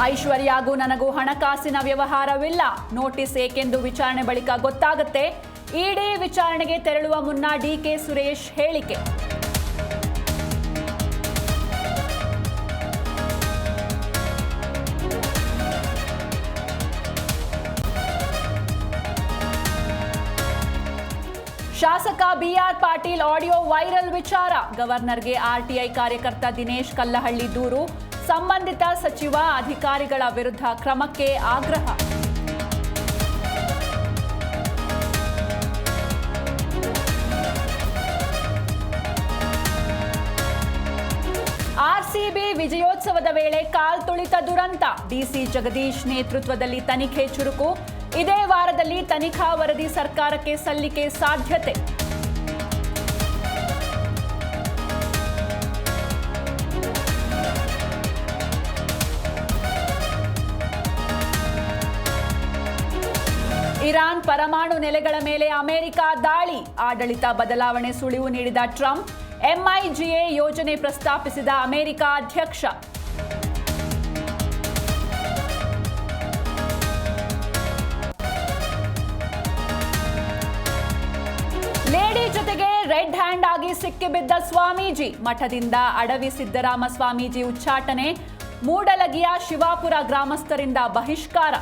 ಐಶ್ವರ್ಯಾಗೂ ನನಗೂ ಹಣಕಾಸಿನ ವ್ಯವಹಾರವಿಲ್ಲ, ನೋಟಿಸ್ ಏಕೆಂದು ವಿಚಾರಣೆ ಬಳಿಕ ಗೊತ್ತಾಗುತ್ತೆ. ಇಡಿ ವಿಚಾರಣೆಗೆ ತೆರಳುವ ಮುನ್ನ ಡಿಕೆ ಸುರೇಶ್ ಹೇಳಿಕೆ. ಶಾಸಕ ಬಿಆರ್ ಪಾಟೀಲ್ ಆಡಿಯೋ ವೈರಲ್ ವಿಚಾರ. ಗವರ್ನರ್ಗೆ ಆರ್ಟಿಐ ಕಾರ್ಯಕರ್ತ ದಿನೇಶ್ ಕಲ್ಲಹಳ್ಳಿ ದೂರು. ಸಂಬಂಧಿತ ಸಚಿವ ಅಧಿಕಾರಿಗಳ ವಿರುದ್ಧ ಕ್ರಮಕ್ಕೆ ಆಗ್ರಹ. ಆರ್ಸಿಬಿ ವಿಜಯೋತ್ಸವದ ವೇಳೆ ಕಾಲ್ತುಳಿತ ದುರಂತ. ಡಿಸಿ ಜಗದೀಶ್ ನೇತೃತ್ವದಲ್ಲಿ ತನಿಖೆ ಚುರುಕು. ಇದೇ ವಾರದಲ್ಲಿ ತನಿಖಾ ವರದಿ ಸರ್ಕಾರಕ್ಕೆ ಸಲ್ಲಿಕೆ ಸಾಧ್ಯತೆ. ಇರಾನ್ ಪರಮಾಣು ನೆಲೆಗಳ ಮೇಲೆ ಅಮೆರಿಕ ದಾಳಿ. ಆಡಳಿತ ಬದಲಾವಣೆ ಸುಳಿವು ನೀಡಿದ ಟ್ರಂಪ್. ಎಂಐಜಿಎ ಯೋಜನೆ ಪ್ರಸ್ತಾಪಿಸಿದ ಅಮೆರಿಕ ಅಧ್ಯಕ್ಷ. ಲೇಡಿ ಜೊತೆಗೆ ರೆಡ್ ಹ್ಯಾಂಡ್ ಆಗಿ ಸಿಕ್ಕಿಬಿದ್ದ ಸ್ವಾಮೀಜಿ. ಮಠದಿಂದ ಅಡವಿ ಸಿದ್ದರಾಮ ಸ್ವಾಮೀಜಿ ಉಚ್ಚಾಟನೆ. ಮೂಡಲಗಿಯ ಶಿವಾಪುರ ಗ್ರಾಮಸ್ಥರಿಂದ ಬಹಿಷ್ಕಾರ.